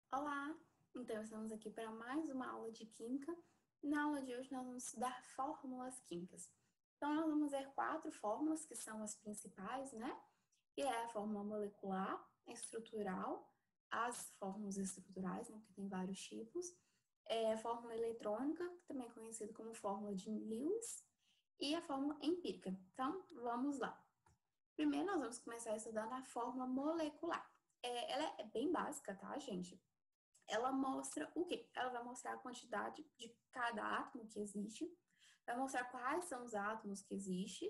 Olá! Então, estamos aqui para mais uma aula de Química. Na aula de hoje, nós vamos estudar fórmulas químicas. Então, nós vamos ver quatro fórmulas que são as principais, né? Que é a fórmula molecular, a estrutural, as fórmulas estruturais, né? Que tem vários tipos. A fórmula eletrônica, que também é conhecida como fórmula de Lewis, e a fórmula empírica. Então, vamos lá. Primeiro, nós vamos começar estudando a fórmula molecular. Ela é bem básica, tá, gente? Ela mostra o quê? Ela vai mostrar a quantidade de cada átomo que existe, vai mostrar quais são os átomos que existem,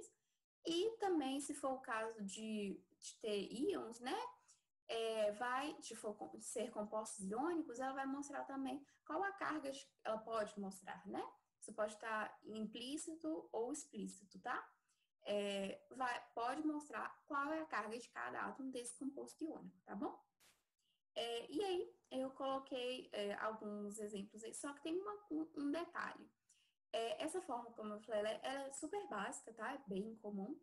e também, se for o caso de ter íons, né? Se for ser compostos iônicos, ela vai mostrar também qual a carga ela pode mostrar, né? Isso pode estar implícito ou explícito, tá? Pode mostrar qual é a carga de cada átomo desse composto iônico, tá bom? E aí, eu coloquei alguns exemplos aí, só que tem um detalhe. Essa forma, como eu falei, ela é super básica, tá? É bem comum.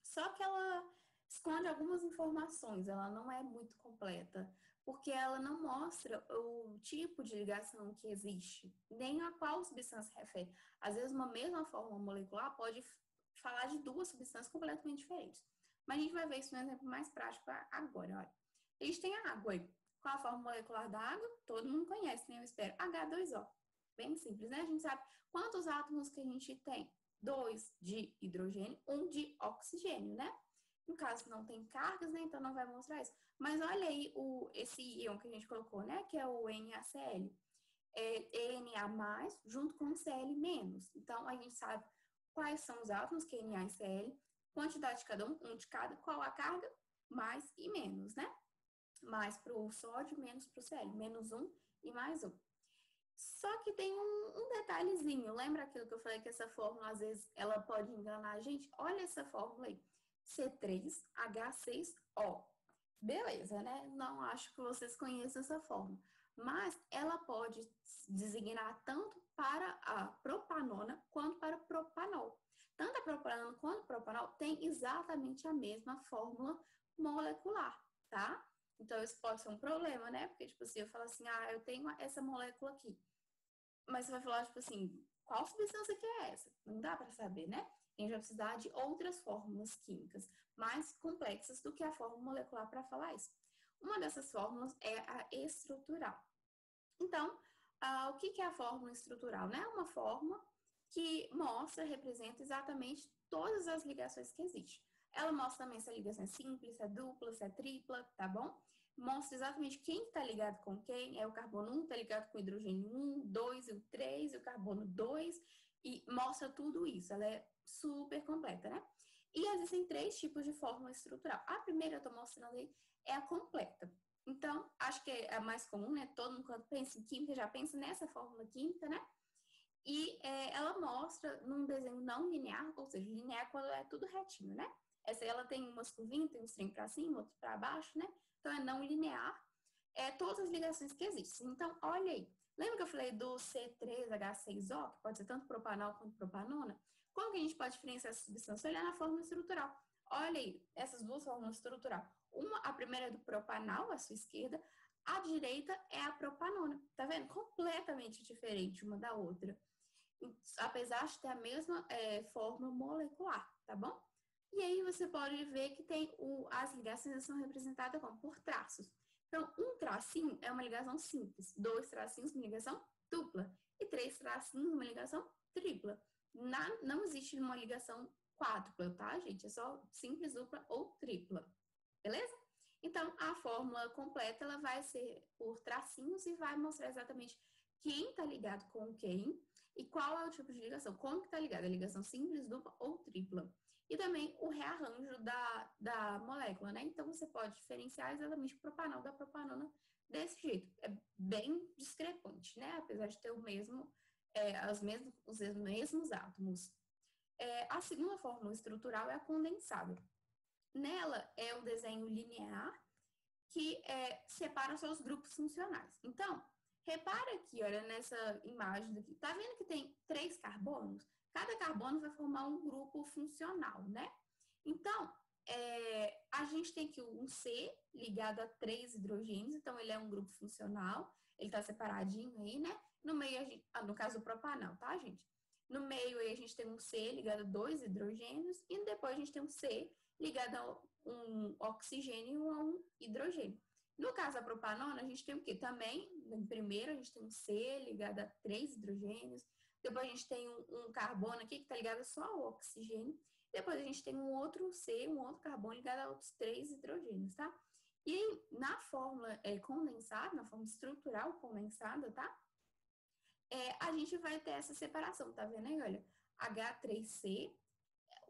Só que ela esconde algumas informações, ela não é muito completa, porque ela não mostra o tipo de ligação que existe, nem a qual substância se refere. Às vezes, uma mesma fórmula molecular pode falar de duas substâncias completamente diferentes. Mas a gente vai ver isso num exemplo mais prático agora. Olha. A gente tem a água aí. Qual a fórmula molecular da água? Todo mundo conhece, né? Eu espero. H2O. Bem simples, né? A gente sabe quantos átomos que a gente tem. Dois de hidrogênio, um de oxigênio, né? No caso, não tem cargas, né? Então não vai mostrar isso. Mas olha aí esse íon que a gente colocou, né? Que é o NaCl. Na junto com Cl-. Então, a gente sabe quais são os átomos, que é Na e Cl, quantidade de cada um de cada, qual a carga, mais e menos, né? Mais para o sódio, menos para o Cl. Menos um e mais um. Só que tem um detalhezinho. Lembra aquilo que eu falei que essa fórmula, às vezes, ela pode enganar a gente? Olha essa fórmula aí. C3H6O. Beleza, né? Não acho que vocês conheçam essa fórmula. Mas ela pode designar tanto para a propanona quanto para o propanol. Tanto a propanona quanto o propanol têm exatamente a mesma fórmula molecular, tá? Então, isso pode ser um problema, né? Porque, tipo assim, eu falo assim, eu tenho essa molécula aqui. Mas você vai falar, tipo assim, qual substância que é essa? Não dá para saber, né? A gente vai precisar de outras fórmulas químicas mais complexas do que a fórmula molecular para falar isso. Uma dessas fórmulas é a estrutural. Então, o que é a fórmula estrutural? Né? É uma fórmula que mostra, representa exatamente todas as ligações que existem. Ela mostra também se a ligação é simples, se é dupla, se é tripla, tá bom? Mostra exatamente quem está ligado com quem. É o carbono 1 está ligado com o hidrogênio 1, 2 e o 3, e o carbono 2, e mostra tudo isso. Ela é super completa, né? E existem três tipos de fórmula estrutural. A primeira eu estou mostrando aí é a completa. Então, acho que é a mais comum, né? Todo mundo, quando pensa em química, já pensa nessa fórmula química, né? E ela mostra num desenho não linear, ou seja, linear quando é tudo retinho, né? Essa aí, ela tem umas curvinhas, tem uns trem para cima, outro para baixo, né? Então, é não linear. Todas as ligações que existem. Então, olha aí. Lembra que eu falei do C3H6O, que pode ser tanto propanol quanto propanona? Como que a gente pode diferenciar essa substância? Olhar na fórmula estrutural. Olha aí, essas duas fórmulas estruturais. A primeira é do propanol, à sua esquerda. A direita é a propanona. Tá vendo? Completamente diferente uma da outra. Apesar de ter a mesma fórmula molecular, tá bom? E aí você pode ver que tem as ligações são representadas como por traços. Então, um tracinho é uma ligação simples, dois tracinhos, uma ligação dupla, e três tracinhos, uma ligação tripla. Não existe uma ligação quádrupla, tá, gente? É só simples, dupla ou tripla. Beleza? Então, a fórmula completa ela vai ser por tracinhos e vai mostrar exatamente quem está ligado com quem e qual é o tipo de ligação. Como que está ligado? É ligação simples, dupla ou tripla. E também o rearranjo da molécula, né? Então, você pode diferenciar exatamente o propanol da propanona desse jeito. É bem discrepante, né? Apesar de ter os mesmos átomos. A segunda fórmula estrutural é a condensada. Nela é o desenho linear que separa seus grupos funcionais. Então, repara aqui, olha, nessa imagem daqui. Tá vendo que tem três carbonos? Cada carbono vai formar um grupo funcional, né? Então, a gente tem aqui um C ligado a 3 hidrogênios, então ele é um grupo funcional, ele está separadinho aí, né? No meio, no caso do propanal, tá, gente? No meio aí a gente tem um C ligado a 2 hidrogênios e depois a gente tem um C ligado a um oxigênio a um hidrogênio. No caso da propanona, a gente tem o quê? Também, no primeiro, a gente tem um C ligado a 3 hidrogênios, depois a gente tem um carbono aqui que está ligado só ao oxigênio, depois a gente tem um outro C, um outro carbono ligado a outros 3 hidrogênios, tá? E aí, na fórmula condensada, na forma estrutural condensada, tá? A gente vai ter essa separação, tá vendo aí? Olha, H3C,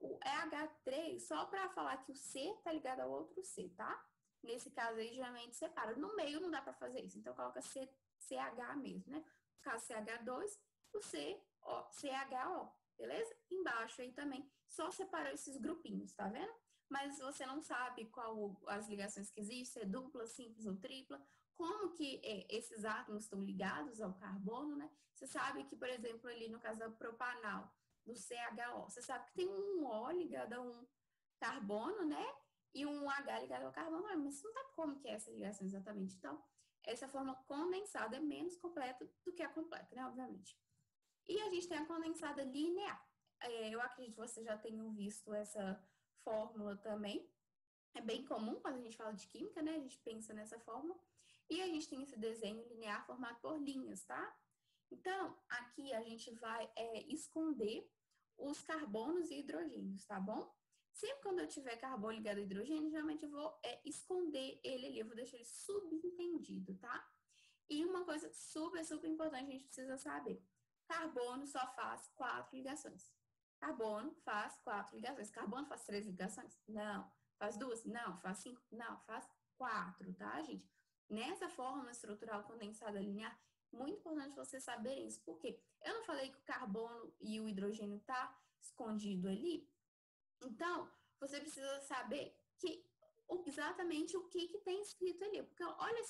o H3 só para falar que o C tá ligado ao outro C, tá? Nesse caso aí, geralmente separa. No meio não dá para fazer isso, então coloca CH mesmo, né? No caso CH2, o CHO, beleza? Embaixo aí também, só separou esses grupinhos, tá vendo? Mas você não sabe qual as ligações que existem, se é dupla, simples ou tripla, como que esses átomos estão ligados ao carbono, né? Você sabe que, por exemplo, ali no caso da propanal, do CHO, você sabe que tem um O ligado a um carbono, né? E um H ligado ao carbono, mas você não sabe como que é essa ligação exatamente. Então, essa forma condensada é menos completa do que a completa, né? Obviamente. E a gente tem a condensada linear. Eu acredito que você já tenha visto essa fórmula também. É bem comum quando a gente fala de química, né? A gente pensa nessa fórmula. E a gente tem esse desenho linear formado por linhas, tá? Então, aqui a gente vai esconder os carbonos e hidrogênios, tá bom? Sempre quando eu tiver carbono ligado a hidrogênio, geralmente eu vou esconder ele ali, eu vou deixar ele subentendido, tá? E uma coisa super, super importante a gente precisa saber. Carbono só faz 4 ligações. Carbono faz 4 ligações. Carbono faz 3 ligações? Não. Faz 2? Não. Faz 5? Não. Faz 4, tá, gente? Nessa fórmula estrutural condensada linear, muito importante você saber isso. Por quê? Eu não falei que o carbono e o hidrogênio tá escondido ali? Então, você precisa saber exatamente o que tem escrito ali. Porque olha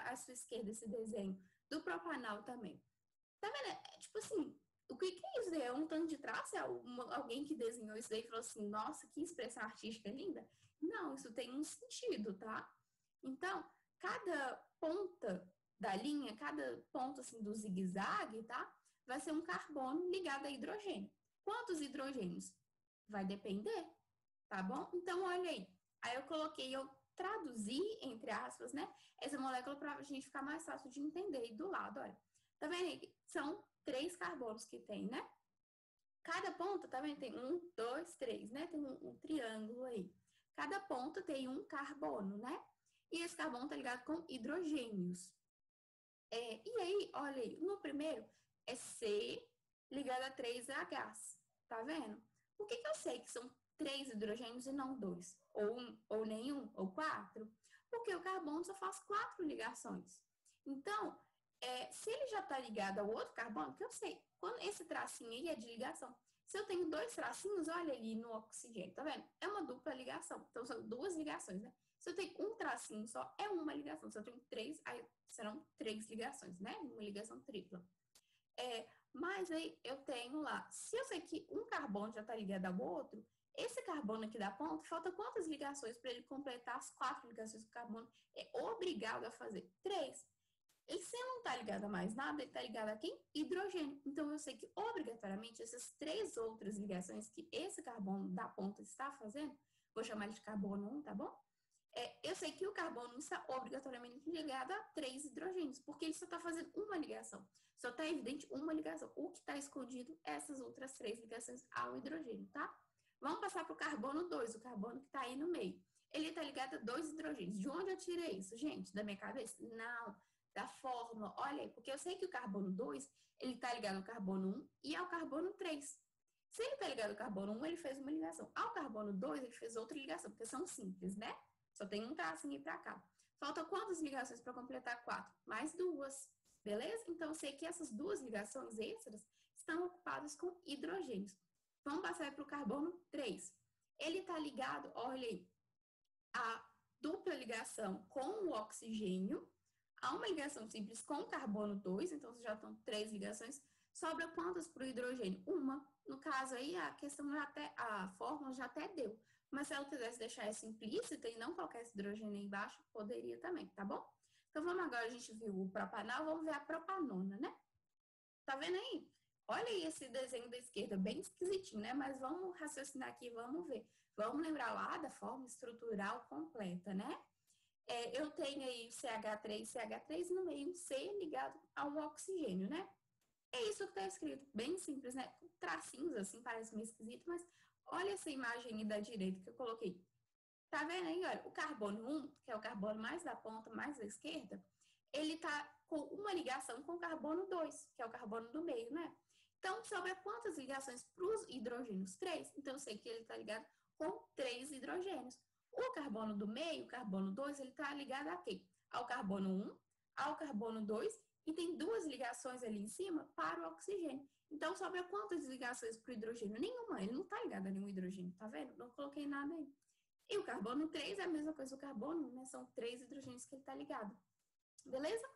à sua esquerda esse desenho do propanal também. Tá vendo? Tipo assim, o que é isso? É um tanto de traço? É alguém que desenhou isso daí e falou assim, nossa, que expressão artística linda? Não, isso tem um sentido, tá? Então, cada ponta da linha, cada ponto assim do zigue-zague, tá? Vai ser um carbono ligado a hidrogênio. Quantos hidrogênios? Vai depender, tá bom? Então, olha aí. Aí eu traduzi, entre aspas, né? Essa molécula para a gente ficar mais fácil de entender. E do lado, olha. Tá vendo aí? São 3 carbonos que tem, né? Cada ponta, tá vendo? Tem 1, 2, 3, né? Tem um triângulo aí. Cada ponta tem um carbono, né? E esse carbono tá ligado com hidrogênios. E aí, olha aí, no primeiro é C ligado a 3 Hs, tá vendo? Por que eu sei que são 3 hidrogênios e não 2? Ou nenhum, ou 4? Porque o carbono só faz 4 ligações. Então, se ele já está ligado ao outro carbono, que eu sei, quando esse tracinho aí é de ligação. Se eu tenho 2 tracinhos, olha ali no oxigênio, tá vendo? É uma dupla ligação. Então, são 2 ligações, né? Se eu tenho um tracinho só, é uma ligação. Se eu tenho 3, aí serão 3 ligações, né? Uma ligação tripla. Mas aí eu tenho lá, se eu sei que um carbono já está ligado ao outro, esse carbono aqui da ponta, falta quantas ligações para ele completar as 4 ligações que o carbono é obrigado a fazer? 3. E se não está ligado a mais nada, ele está ligado a quem? Hidrogênio. Então, eu sei que, obrigatoriamente, essas 3 outras ligações que esse carbono da ponta está fazendo, vou chamar ele de carbono 1, tá bom? Eu sei que o carbono está obrigatoriamente ligado a 3 hidrogênios, porque ele só está fazendo uma ligação. Só está evidente uma ligação. O que está escondido é essas outras 3 ligações ao hidrogênio, tá? Vamos passar para o carbono 2, o carbono que está aí no meio. Ele está ligado a 2 hidrogênios. De onde eu tirei isso, gente? Da minha cabeça? Não, da fórmula. Olha aí, porque eu sei que o carbono 2, ele está ligado ao carbono 1 e ao carbono 3. Se ele está ligado ao carbono 1, ele fez uma ligação. Ao carbono 2, ele fez outra ligação, porque são simples, né? Só tem um tracinho aí para cá. Falta quantas ligações para completar 4? Mais 2, beleza? Então, eu sei que essas 2 ligações extras estão ocupadas com hidrogênios. Vamos passar para o carbono 3. Ele está ligado, olha aí, a dupla ligação com o oxigênio, a uma ligação simples com o carbono 2, então já estão 3 ligações, Sobra quantas para o hidrogênio? Uma. No caso aí, a fórmula já até deu. Mas se ela quisesse deixar isso implícita e não colocar esse hidrogênio aí embaixo, poderia também, tá bom? Então vamos agora, a gente viu o propanal, vamos ver a propanona, né? Tá vendo aí? Olha aí esse desenho da esquerda, bem esquisitinho, né? Mas vamos raciocinar aqui, vamos ver. Vamos lembrar lá da forma estrutural completa, né? Eu tenho aí CH3 no meio um C ligado a um oxigênio, né? É isso que está escrito, bem simples, né? Com tracinhos assim, parece meio esquisito, mas olha essa imagem aí da direita que eu coloquei. Tá vendo aí, olha, o carbono 1, que é o carbono mais da ponta, mais da esquerda, ele tá com uma ligação com o carbono 2, que é o carbono do meio, né? Então, sobra quantas ligações para os hidrogênios? 3. Então, eu sei que ele está ligado com 3 hidrogênios. O carbono do meio, o carbono 2, ele está ligado a quê? Ao carbono 1, ao carbono 2, e tem 2 ligações ali em cima para o oxigênio. Então, sobra quantas ligações para o hidrogênio? Nenhuma, ele não está ligado a nenhum hidrogênio, tá vendo? Não coloquei nada aí. E o carbono 3 é a mesma coisa do carbono, né? São 3 hidrogênios que ele está ligado. Beleza?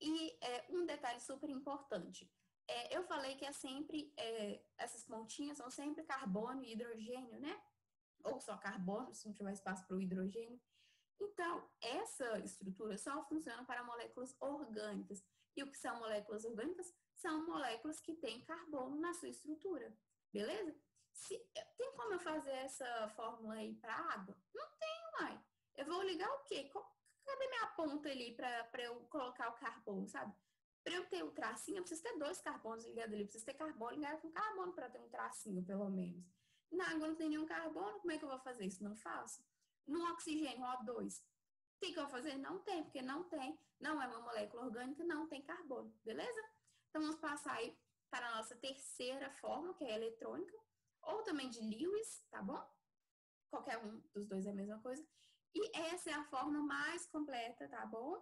E um detalhe super importante. Eu falei que essas pontinhas são sempre carbono e hidrogênio, né? Ou só carbono, se não tiver espaço para o hidrogênio. Então, essa estrutura só funciona para moléculas orgânicas. E o que são moléculas orgânicas? São moléculas que têm carbono na sua estrutura. Beleza? Tem como eu fazer essa fórmula aí para água? Não tem, uai. Eu vou ligar o quê? Cadê minha ponta ali para eu colocar o carbono, sabe? Para eu ter o tracinho, eu preciso ter 2 carbonos ligados ali. Eu preciso ter carbono ligado com carbono para ter um tracinho, pelo menos. Na água não tem nenhum carbono, como é que eu vou fazer isso? Não faço. No oxigênio, O2, tem que eu fazer? Não tem, porque não é uma molécula orgânica, não tem carbono, beleza? Então, vamos passar aí para a nossa terceira forma, que é a eletrônica, ou também de Lewis, tá bom? Qualquer um dos dois é a mesma coisa. E essa é a forma mais completa, tá bom?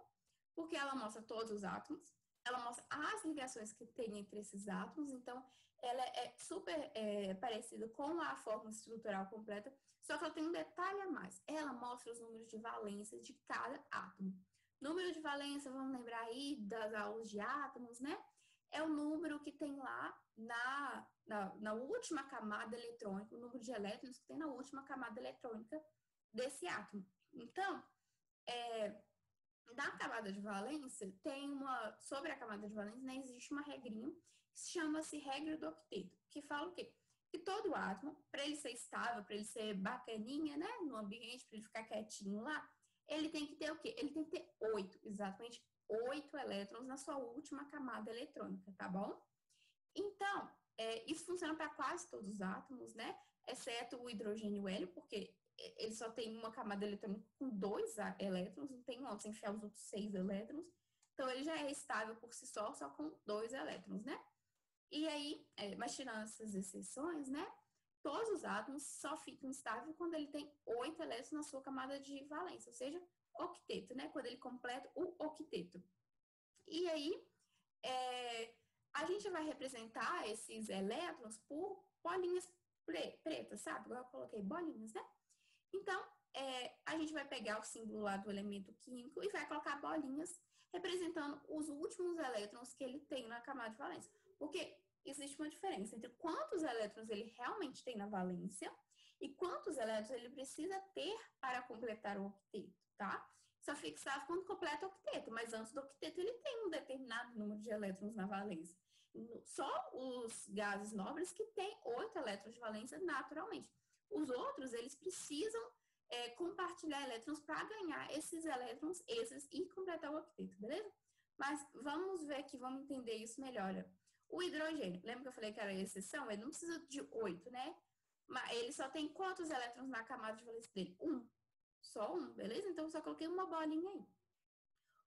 Porque ela mostra todos os átomos, ela mostra as ligações que tem entre esses átomos, então ela é super parecida com a forma estrutural completa, só que ela tem um detalhe a mais. Ela mostra os números de valência de cada átomo. Número de valência, vamos lembrar aí das aulas de átomos, né? É o número que tem lá na última camada eletrônica, o número de elétrons que tem na última camada eletrônica desse átomo. Então, na camada de valência, sobre a camada de valência, né, existe uma regrinha que chama-se regra do octeto, que fala o quê? Que todo átomo, para ele ser estável, para ele ser bacaninha, né, no ambiente, para ele ficar quietinho lá, ele tem que ter o quê? Ele tem que ter 8, exatamente 8 elétrons na sua última camada eletrônica, tá bom? Então, isso funciona para quase todos os átomos, né? Exceto o hidrogênio e o hélio, porque ele só tem uma camada eletrônica com 2 elétrons, não tem onde enfiar os outros 6 elétrons. Então, ele já é estável por si só com 2 elétrons, né? E aí, mas tirando essas exceções, né? Todos os átomos só ficam estáveis quando ele tem 8 elétrons na sua camada de valência, ou seja, octeto, né? Quando ele completa o octeto. E aí, a gente vai representar esses elétrons por bolinhas pretas, sabe? Igual eu coloquei bolinhas, né? Então, a gente vai pegar o símbolo lá do elemento químico e vai colocar bolinhas representando os últimos elétrons que ele tem na camada de valência. Porque existe uma diferença entre quantos elétrons ele realmente tem na valência e quantos elétrons ele precisa ter para completar o octeto, tá? Só fica estável quando completa o octeto, mas antes do octeto ele tem um determinado número de elétrons na valência. Só os gases nobres que têm 8 elétrons de valência naturalmente. Os outros, eles precisam compartilhar elétrons para ganhar esses elétrons extras e completar o octeto, beleza? Mas vamos ver aqui, vamos entender isso melhor. O hidrogênio, lembra que eu falei que era a exceção? Ele não precisa de 8, né? Mas ele só tem quantos elétrons na camada de valência dele? 1. Só 1, beleza? Então, eu só coloquei uma bolinha aí.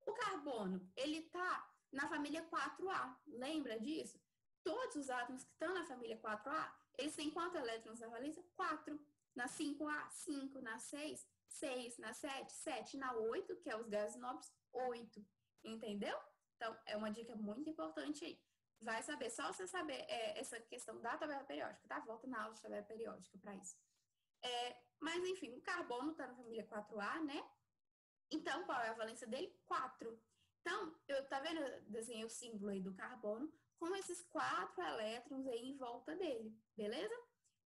O carbono, ele tá na família 4A, lembra disso? Todos os átomos que estão na família 4A, eles têm quantos elétrons na valência? 4. Na 5A, 5. Na 6, 6. Na 7, 7. Na 8, que é os gases nobres, 8. Entendeu? Então, é uma dica muito importante aí. Vai saber, só você saber essa questão da tabela periódica, tá? Volta na aula de tabela periódica para isso. Mas, enfim, o carbono está na família 4A, né? Então, qual é a valência dele? 4. Então, tá vendo? Eu desenhei o símbolo aí do carbono com esses 4 elétrons aí em volta dele, beleza?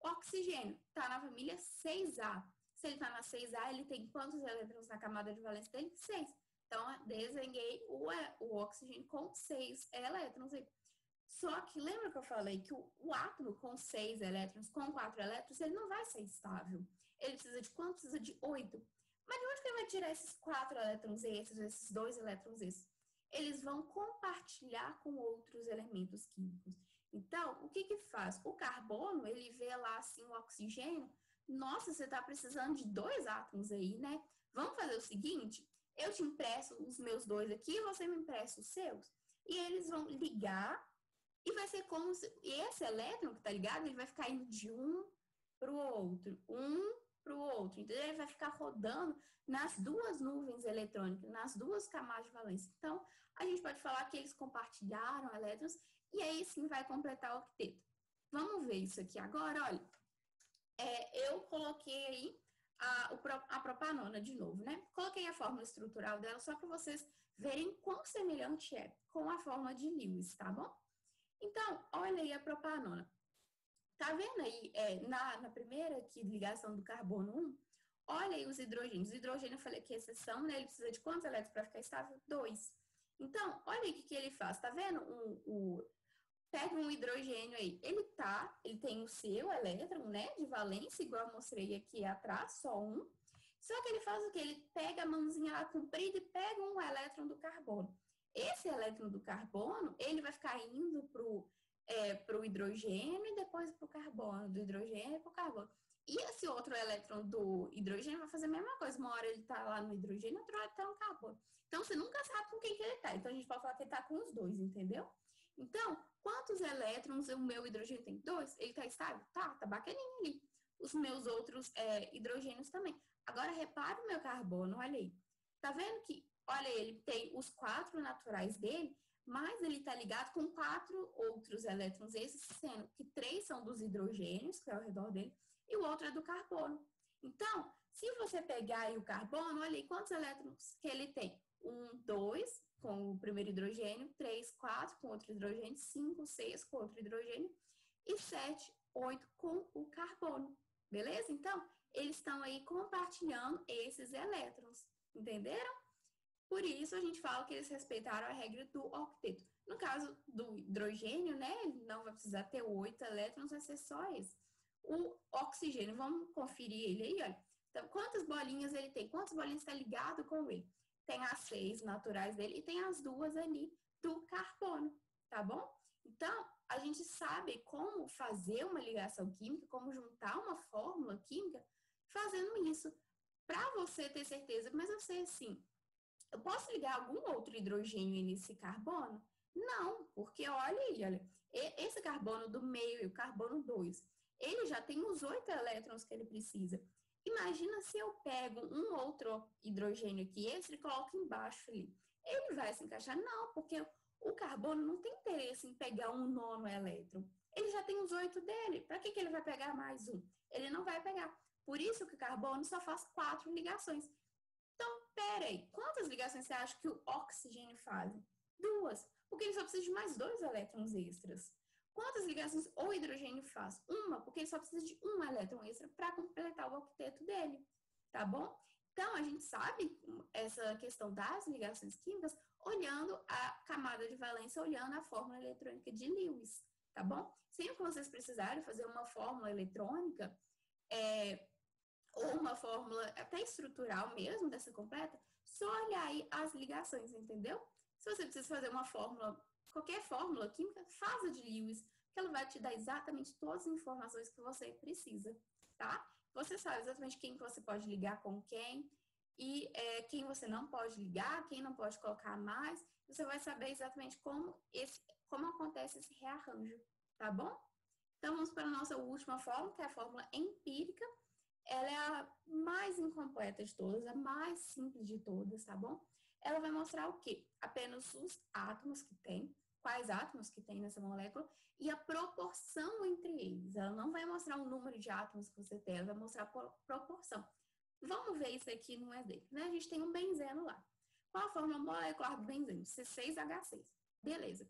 O oxigênio está na família 6A. Se ele está na 6A, ele tem quantos elétrons na camada de valência dele? 6. Então, desenhei o oxigênio com 6 elétrons aí. Só que lembra que eu falei que o átomo com 6 elétrons, com 4 elétrons, ele não vai ser estável. Ele precisa de quanto? Precisa de 8. Mas de onde que ele vai tirar esses 4 elétrons extras, esses 2 elétrons extras? Eles vão compartilhar com outros elementos químicos. Então, o que que faz? O carbono, ele vê lá assim o oxigênio. Nossa, você está precisando de 2 átomos aí, né? Vamos fazer o seguinte, eu te empresto os meus 2 aqui, você me empresta os seus. E eles vão ligar e vai ser como se esse elétron que está ligado, ele vai ficar indo de um para o outro, entendeu? Ele vai ficar rodando nas 2 nuvens eletrônicas, nas 2 camadas de valência. Então, a gente pode falar que eles compartilharam elétrons e aí sim vai completar o octeto. Vamos ver isso aqui agora, olha. Eu coloquei aí a propanona de novo, né? Coloquei a fórmula estrutural dela só para vocês verem quão semelhante é com a fórmula de Lewis, tá bom? Então, olha aí a propanona. Tá vendo aí, na primeira aqui, ligação do carbono 1, olha aí os hidrogênios. O hidrogênio, eu falei que é exceção, né? Ele precisa de quantos elétrons para ficar estável? 2. Então, olha aí o que ele faz. Tá vendo? Pega um hidrogênio aí. Ele tem o seu elétron, né? De valência, igual eu mostrei aqui atrás, só um. Só que ele faz o quê? Ele pega a mãozinha lá comprida e pega um elétron do carbono. Esse elétron do carbono, ele vai ficar indo para o hidrogênio e depois para o carbono, do hidrogênio para o carbono. E esse outro elétron do hidrogênio vai fazer a mesma coisa. Uma hora ele está lá no hidrogênio, outra hora está no carbono. Então, você nunca sabe com quem que ele está. Então, a gente pode falar que ele está com os 2, entendeu? Então, quantos elétrons o meu hidrogênio tem? 2. Ele está estável? Tá bacaninho ali. Os meus outros hidrogênios também. Agora, repara o meu carbono, olha aí. Tá vendo que, olha, ele tem os 4 naturais dele, mas ele está ligado com 4 outros elétrons, esses sendo que 3 são dos hidrogênios, que é ao redor dele, e o outro é do carbono. Então, se você pegar aí o carbono, olha aí quantos elétrons que ele tem. 1, 2, com o primeiro hidrogênio, 3, 4 com outro hidrogênio, 5, 6 com outro hidrogênio e 7, 8 com o carbono. Beleza? Então, eles estão aí compartilhando esses elétrons. Entenderam? Por isso, a gente fala que eles respeitaram a regra do octeto. No caso do hidrogênio, né, ele não vai precisar ter 8 elétrons, vai ser só esse. O oxigênio, vamos conferir ele aí, olha. Então, quantas bolinhas ele tem? Quantas bolinhas está ligado com ele? Tem as 6 naturais dele e tem as 2 ali do carbono, tá bom? Então, a gente sabe como fazer uma ligação química, como juntar uma fórmula química fazendo isso. Para você ter certeza, mas eu sei assim, eu posso ligar algum outro hidrogênio nesse carbono? Não, porque olha aí, olha, esse carbono do meio e o carbono 2, ele já tem os 8 elétrons que ele precisa. Imagina se eu pego um outro hidrogênio aqui, esse, e coloco embaixo ali. Ele vai se encaixar? Não, porque o carbono não tem interesse em pegar um nono elétron. Ele já tem os 8 dele. Para que ele vai pegar mais um? Ele não vai pegar. Por isso que o carbono só faz 4 ligações. Então, peraí, quantas ligações você acha que o oxigênio faz? 2, porque ele só precisa de mais 2 elétrons extras. Quantas ligações o hidrogênio faz? 1, porque ele só precisa de um elétron extra para completar o octeto dele, tá bom? Então, a gente sabe essa questão das ligações químicas olhando a camada de valência, olhando a fórmula eletrônica de Lewis, tá bom? Sempre que vocês precisarem fazer uma fórmula eletrônica, ou uma fórmula até estrutural mesmo, dessa completa, só olhar aí as ligações, entendeu? Se você precisa fazer uma fórmula, qualquer fórmula química, faça de Lewis, que ela vai te dar exatamente todas as informações que você precisa, tá? Você sabe exatamente quem que você pode ligar com quem e quem você não pode ligar, quem não pode colocar mais. Você vai saber exatamente como acontece esse rearranjo, tá bom? Então, vamos para a nossa última fórmula, que é a fórmula empírica. Ela é a mais incompleta de todas, a mais simples de todas, tá bom? Ela vai mostrar o quê? Apenas os átomos que tem, quais átomos que tem nessa molécula e a proporção entre eles. Ela não vai mostrar o número de átomos que você tem, ela vai mostrar a proporção. Vamos ver isso aqui num exemplo, né? A gente tem um benzeno lá. Qual a fórmula molecular do benzeno? C6H6. Beleza.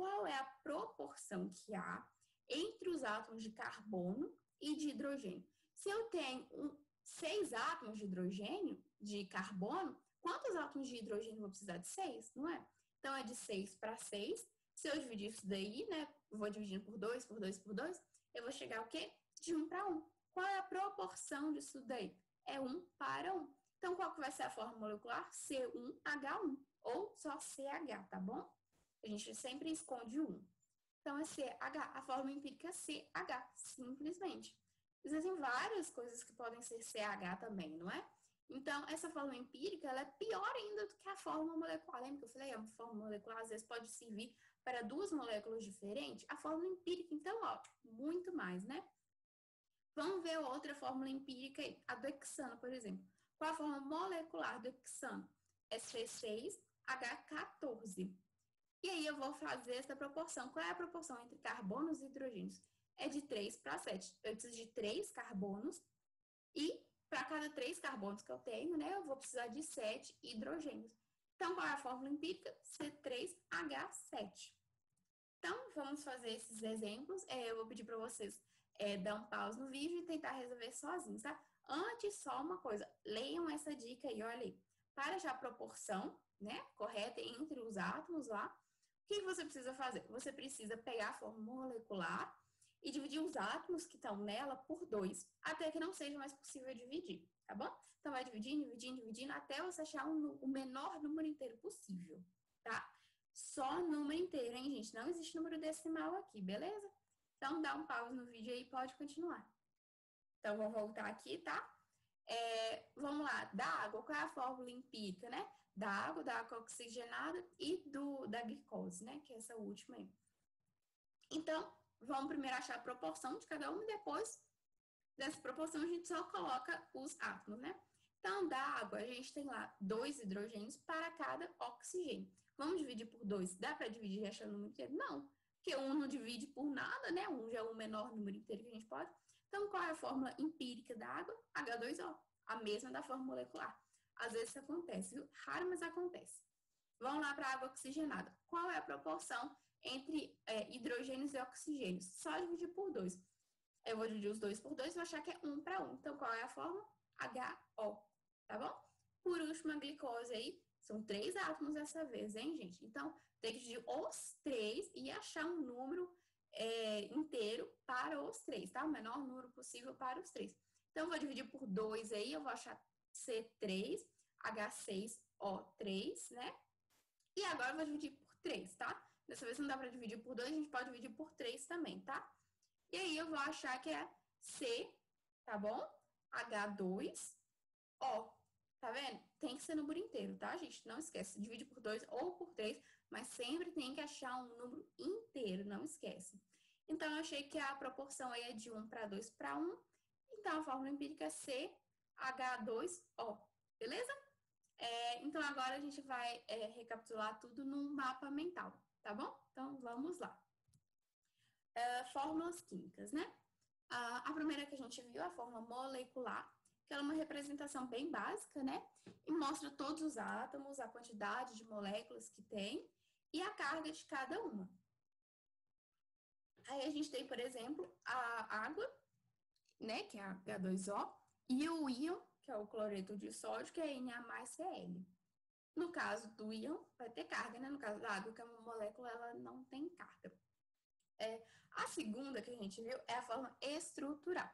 qual é a proporção que há entre os átomos de carbono e de hidrogênio. Se eu tenho 6 átomos de hidrogênio, de carbono, quantos átomos de hidrogênio eu vou precisar de 6, não é? Então, é de 6 para 6. Se eu dividir isso daí, né, vou dividindo por 2, por 2, por 2, eu vou chegar ao quê? De 1 para 1. Qual é a proporção disso daí? É 1 para 1. Então, qual que vai ser a forma molecular? C1H1, ou só CH, tá bom? A gente sempre esconde o 1. Então, é CH. A forma empírica é CH, simplesmente. Existem várias coisas que podem ser CH também, não é? Então, essa forma empírica, ela é pior ainda do que a forma molecular. Lembra que eu falei? A forma molecular, às vezes, pode servir para 2 moléculas diferentes. A fórmula empírica, então, ó, muito mais, né? Vamos ver outra fórmula empírica aí, a do hexano, por exemplo. Qual a forma molecular do hexano? É C6H14. E aí eu vou fazer essa proporção. Qual é a proporção entre carbonos e hidrogênios? É de 3 para 7. Eu preciso de 3 carbonos e para cada 3 carbonos que eu tenho, né, eu vou precisar de 7 hidrogênios. Então, qual é a fórmula empírica? C3H7. Então, vamos fazer esses exemplos. Eu vou pedir para vocês dar um pause no vídeo e tentar resolver sozinhos, tá? Antes, só uma coisa. Leiam essa dica aí, olha aí. Para achar a proporção, né, correta entre os átomos lá, o que você precisa fazer? Você precisa pegar a forma molecular e dividir os átomos que estão nela por 2, até que não seja mais possível dividir, tá bom? Então, vai dividindo, dividindo, dividindo, até você achar o menor número inteiro possível, tá? Só número inteiro, hein, gente? Não existe número decimal aqui, beleza? Então, dá um pause no vídeo aí e pode continuar. Então, vou voltar aqui, tá? Vamos lá, da água, qual é a fórmula empírica, né? Da água oxigenada e da glicose, né? Que é essa última aí. Então, vamos primeiro achar a proporção de cada um e depois dessa proporção a gente só coloca os átomos, né? Então, da água, a gente tem lá 2 hidrogênios para cada oxigênio. Vamos dividir por 2? Dá para dividir achando o número inteiro? Não, porque 1 não divide por nada, né? 1 já é o menor número inteiro que a gente pode. Então, qual é a fórmula empírica da água? H2O, a mesma da fórmula molecular. Às vezes isso acontece, viu? Raro, mas acontece. Vamos lá para a água oxigenada. Qual é a proporção entre hidrogênios e oxigênios? Só dividir por 2. Eu vou dividir os 2 por 2 e vou achar que é 1 para 1. Então, qual é a fórmula? HO, tá bom? Por último, a glicose aí, são 3 átomos dessa vez, hein, gente? Então, tem que dividir os 3 e achar um número inteiro para os 3, tá? O menor número possível para os 3. Então, eu vou dividir por 2 aí, eu vou achar C3H6O3, né? E agora eu vou dividir por 3, tá? Dessa vez não dá para dividir por 2, a gente pode dividir por 3 também, tá? E aí eu vou achar que é C, tá bom? H2O. Tá vendo? Tem que ser número inteiro, tá, gente? Não esquece, divide por 2 ou por 3, mas sempre tem que achar um número inteiro, não esquece. Então, eu achei que a proporção aí é de 1 para 2 para 1. Então, a fórmula empírica é CH2O, beleza? Então, agora a gente vai recapitular tudo num mapa mental, tá bom? Então, vamos lá. Fórmulas químicas, né? A primeira que a gente viu é a fórmula molecular, que ela é uma representação bem básica, né? E mostra todos os átomos, a quantidade de moléculas que tem e a carga de cada uma. Aí a gente tem, por exemplo, a água, né? Que é a H2O, e o íon, que é o cloreto de sódio, que é Na+Cl. No caso do íon, vai ter carga, né? No caso da água, que é uma molécula, ela não tem carga. A segunda que a gente viu é a forma estrutural,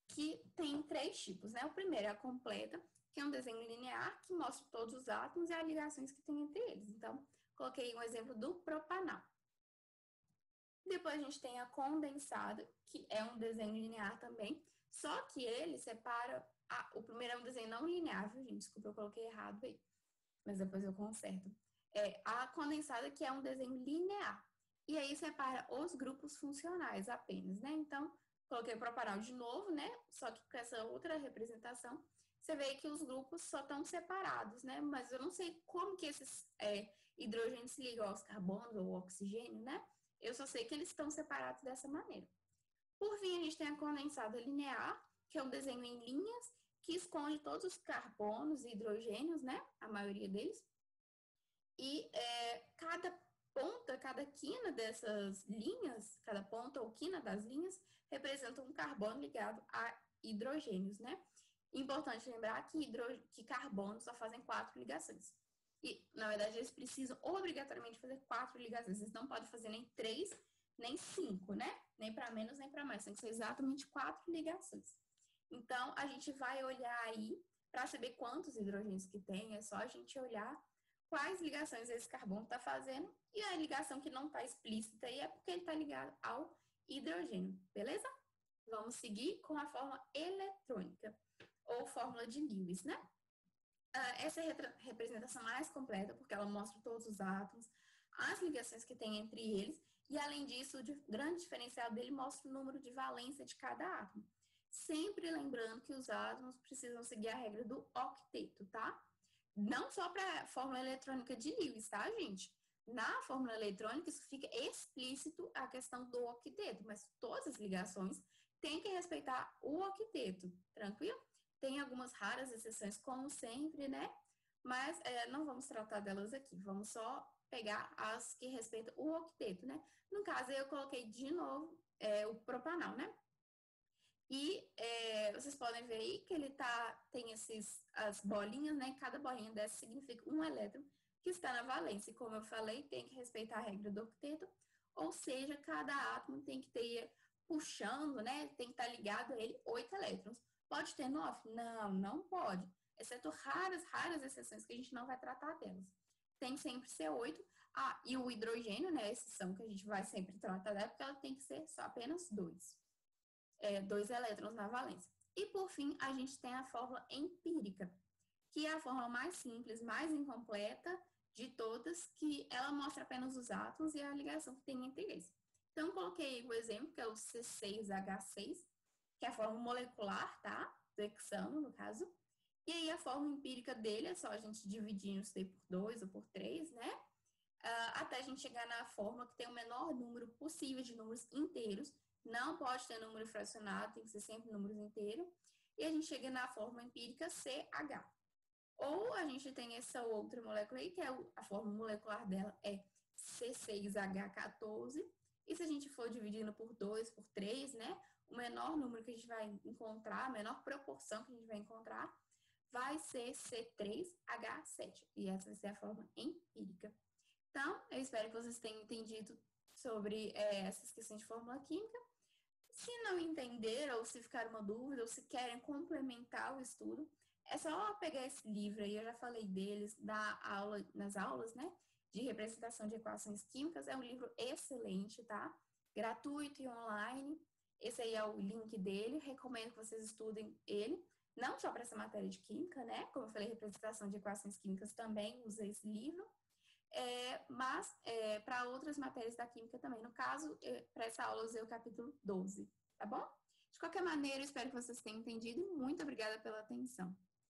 que tem 3 tipos, né? O primeiro é a completa, que é um desenho linear que mostra todos os átomos e as ligações que tem entre eles. Então, coloquei um exemplo do propanal. Depois a gente tem a condensada, que é um desenho linear também, só que ele separa... o primeiro é um desenho não linear, viu, gente? Desculpa, eu coloquei errado aí, mas depois eu conserto. A condensada, que é um desenho linear. E aí separa os grupos funcionais apenas, né? Então, coloquei o propanal de novo, né? Só que com essa outra representação, você vê que os grupos só estão separados, né? Mas eu não sei como que esses hidrogênios se ligam aos carbonos ou oxigênio, né? Eu só sei que eles estão separados dessa maneira. Por fim, a gente tem a condensada linear, que é um desenho em linhas, que esconde todos os carbonos e hidrogênios, né? A maioria deles. E cada ponta, cada quina dessas linhas, cada ponta ou quina das linhas, representa um carbono ligado a hidrogênios, né? Importante lembrar que carbonos só fazem 4 ligações. E, na verdade, eles precisam obrigatoriamente fazer 4 ligações. Eles não podem fazer nem 3, nem 5, né? Nem para menos, nem para mais. Tem que ser exatamente 4 ligações. Então, a gente vai olhar aí, para saber quantos hidrogênios que tem, é só a gente olhar quais ligações esse carbono está fazendo, e a ligação que não está explícita aí é porque ele está ligado ao hidrogênio, beleza? Vamos seguir com a fórmula eletrônica, ou fórmula de Lewis, né? Essa é a representação mais completa, porque ela mostra todos os átomos, as ligações que tem entre eles, e além disso, o grande diferencial dele mostra o número de valência de cada átomo. Sempre lembrando que os átomos precisam seguir a regra do octeto, tá? Não só para a fórmula eletrônica de Lewis, tá, gente? Na fórmula eletrônica, isso fica explícito a questão do octeto, mas todas as ligações têm que respeitar o octeto, tranquilo? Tem algumas raras exceções, como sempre, né? Mas não vamos tratar delas aqui, vamos só pegar as que respeitam o octeto, né? No caso, eu coloquei de novo o propanal, né? E vocês podem ver aí que ele tem as bolinhas, né? Cada bolinha dessa significa um elétron que está na valência. E como eu falei, tem que respeitar a regra do octeto, ou seja, cada átomo tem que ter puxando, né? Tem que estar ligado a ele 8 elétrons. Pode ter 9? Não, não pode. Exceto raras exceções que a gente não vai tratar delas. Tem sempre ser 8. E o hidrogênio, né? A exceção que a gente vai sempre tratar dela, porque ela tem que ser só apenas 2. 2 elétrons na valência. E por fim, a gente tem a fórmula empírica, que é a fórmula mais simples, mais incompleta de todas, que ela mostra apenas os átomos e a ligação que tem entre eles. Então, coloquei o exemplo, que é o C6H6, que é a fórmula molecular, tá? Do hexano, no caso. E aí, a fórmula empírica dele é só a gente dividir isso daí por 2 ou por 3, né? Até a gente chegar na fórmula que tem o menor número possível de números inteiros. Não pode ter número fracionado, tem que ser sempre números inteiros. E a gente chega na fórmula empírica CH. Ou a gente tem essa outra molécula aí, que é a fórmula molecular dela é C6H14. E se a gente for dividindo por 2, por 3, né? O menor número que a gente vai encontrar, a menor proporção que a gente vai encontrar, vai ser C3H7. E essa vai ser a fórmula empírica. Então, eu espero que vocês tenham entendido sobre essas questões de fórmula química. Se não entenderam, ou se ficar uma dúvida, ou se querem complementar o estudo, é só pegar esse livro aí, eu já falei deles nas aulas, né? De representação de equações químicas. É um livro excelente, tá? Gratuito e online. Esse aí é o link dele. Recomendo que vocês estudem ele. Não só para essa matéria de química, né? Como eu falei, representação de equações químicas também usa esse livro. Mas para outras matérias da química também. No caso, para essa aula eu usei o capítulo 12, tá bom? De qualquer maneira, espero que vocês tenham entendido e muito obrigada pela atenção.